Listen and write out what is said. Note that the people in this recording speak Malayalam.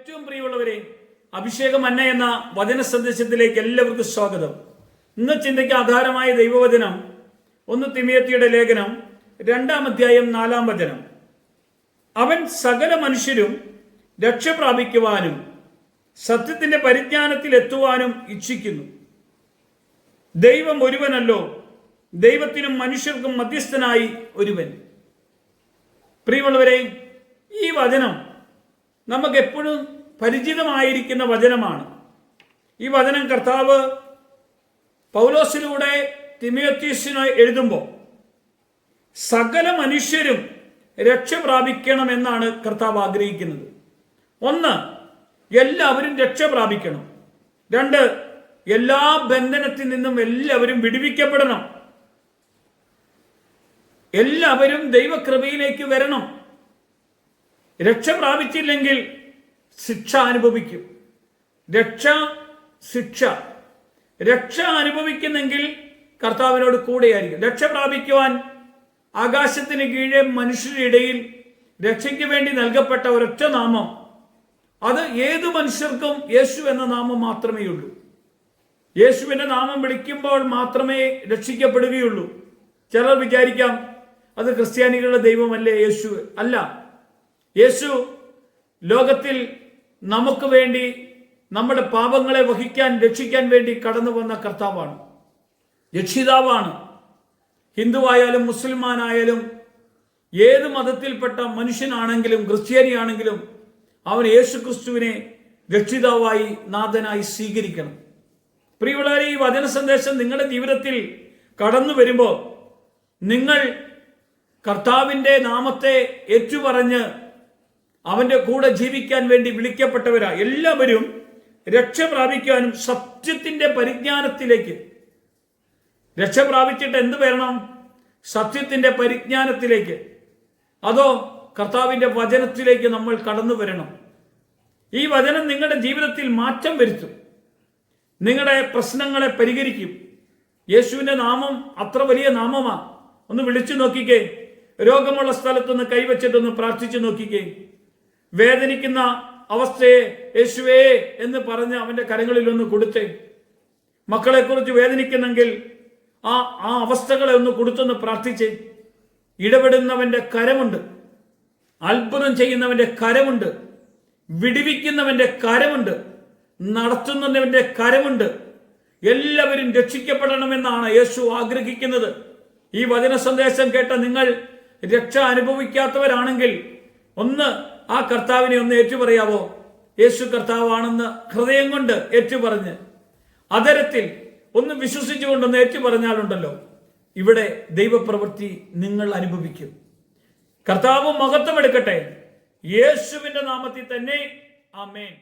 ഏറ്റവും പ്രിയമുള്ളവരെ, അഭിഷേകം മന്ന എന്ന വചന സന്ദേശത്തിലേക്ക് എല്ലാവർക്കും സ്വാഗതം. ഇന്ന് ചിന്തയ്ക്ക് ആധാരമായ ദൈവവചനം 1 തിമോത്തിയുടെ ലേഖനം 2-ാം അധ്യായം 4-ാം വചനം. അവൻ സകല മനുഷ്യരും രക്ഷ പ്രാപിക്കുവാനും സത്യത്തിന്റെ പരിജ്ഞാനത്തിൽ എത്തുവാനും ഇച്ഛിക്കുന്നു. ദൈവം ഒരുവനല്ലോ, ദൈവത്തിനും മനുഷ്യർക്കും മധ്യസ്ഥനായി ഒരുവൻ. പ്രിയമുള്ളവരെ, ഈ വചനം നമുക്ക് എപ്പോഴും പരിചിതമായിരിക്കുന്ന വചനമാണ്. ഈ വചനം കർത്താവ് പൗലോസിലൂടെ തിമോത്തിയോസിന് എഴുതുമ്പോൾ സകല മനുഷ്യരും രക്ഷ പ്രാപിക്കണമെന്നാണ് കർത്താവ് ആഗ്രഹിക്കുന്നത്. 1, എല്ലാവരും രക്ഷ പ്രാപിക്കണം. 2, എല്ലാ ബന്ധനത്തിൽ നിന്നും എല്ലാവരും വിടുവിക്കപ്പെടണം. എല്ലാവരും ദൈവകൃപയിലേക്ക് വരണം. രക്ഷ പ്രാപിച്ചില്ലെങ്കിൽ ശിക്ഷ അനുഭവിക്കും. രക്ഷ അനുഭവിക്കുന്നെങ്കിൽ കർത്താവിനോട് കൂടെയായിരിക്കും. രക്ഷ പ്രാപിക്കുവാൻ ആകാശത്തിന് കീഴെ മനുഷ്യരുടെ ഇടയിൽ രക്ഷയ്ക്ക് വേണ്ടി നൽകപ്പെട്ട ഒരൊറ്റ നാമം, അത് ഏതു മനുഷ്യർക്കും യേശു എന്ന നാമം മാത്രമേ ഉള്ളൂ. യേശുവിന്റെ നാമം വിളിക്കുമ്പോൾ മാത്രമേ രക്ഷിക്കപ്പെടുകയുള്ളൂ. ചിലർ വിചാരിക്കാം, അത് ക്രിസ്ത്യാനികളുടെ ദൈവമല്ലേ യേശു? അല്ല. യേശു ലോകത്തിൽ നമുക്ക് വേണ്ടി നമ്മുടെ പാപങ്ങളെ വഹിക്കാൻ, രക്ഷിക്കാൻ വേണ്ടി കടന്നു വന്ന കർത്താവാണ്, രക്ഷിതാവാണ്. ഹിന്ദുവായാലും മുസ്ലിമാനായാലും ഏത് മതത്തിൽപ്പെട്ട മനുഷ്യനാണെങ്കിലും ക്രിസ്ത്യാനിയാണെങ്കിലും അവൻ യേശു ക്രിസ്തുവിനെ രക്ഷിതാവായി, നാഥനായി സ്വീകരിക്കണം. പ്രിയമുള്ളവരെ, ഈ വചന സന്ദേശം നിങ്ങളുടെ ജീവിതത്തിൽ കടന്നു വരുമ്പോൾ നിങ്ങൾ കർത്താവിൻ്റെ നാമത്തെ ഏറ്റുപറഞ്ഞ് അവന്റെ കൂടെ ജീവിക്കാൻ വേണ്ടി വിളിക്കപ്പെട്ടവരാ. എല്ലാവരും രക്ഷ പ്രാപിക്കാനും സത്യത്തിന്റെ പരിജ്ഞാനത്തിലേക്ക്. രക്ഷ പ്രാപിച്ചിട്ട് എന്ത് വരണം? സത്യത്തിന്റെ പരിജ്ഞാനത്തിലേക്ക്, അതോ കർത്താവിന്റെ വചനത്തിലേക്ക് നമ്മൾ കടന്നു വരണം. ഈ വചനം നിങ്ങളുടെ ജീവിതത്തിൽ മാറ്റം വരുത്തും, നിങ്ങളുടെ പ്രശ്നങ്ങളെ പരിഹരിക്കും. യേശുവിന്റെ നാമം അത്ര വലിയ നാമമാ. ഒന്ന് വിളിച്ചു നോക്കിക്കേ. രോഗമുള്ള സ്ഥലത്തൊന്ന് കൈവച്ചിട്ടൊന്ന് പ്രാർത്ഥിച്ചു നോക്കിക്കേ. വേദനിക്കുന്ന അവസ്ഥയെ യേശുവേ എന്ന് പറഞ്ഞ് അവന്റെ കരങ്ങളിൽ ഒന്ന് കൊടുത്തേ. മക്കളെ കുറിച്ച് വേദനിക്കുന്നെങ്കിൽ ആ അവസ്ഥകളെ ഒന്ന് കൊടുത്തൊന്ന് പ്രാർത്ഥിച്ചേ. ഇടപെടുന്നവന്റെ കരമുണ്ട്, അത്ഭുതം ചെയ്യുന്നവന്റെ കരമുണ്ട്, വിടുവിക്കുന്നവന്റെ കരമുണ്ട്, നടത്തുന്നവന്റെ കരമുണ്ട്. എല്ലാവരും രക്ഷിക്കപ്പെടണമെന്നാണ് യേശു ആഗ്രഹിക്കുന്നത്. ഈ വചന സന്ദേശം കേട്ട നിങ്ങൾ രക്ഷ അനുഭവിക്കാത്തവരാണെങ്കിൽ ഒന്ന് ആ കർത്താവിനെ ഒന്ന് ഏറ്റുപറയാവോ? യേശു കർത്താവാണെന്ന് ഹൃദയം കൊണ്ട് ഏറ്റുപറഞ്ഞ് അതരത്തിൽ ഒന്ന് വിശ്വസിച്ചുകൊണ്ടൊന്ന് ഏറ്റുപറഞ്ഞാലുണ്ടല്ലോ, ഇവിടെ ദൈവപ്രവൃത്തി നിങ്ങൾ അനുഭവിക്കും. കർത്താവ് മഹത്വം എടുക്കട്ടെ. യേശുവിന്റെ നാമത്തിൽ തന്നെ. ആമേൻ.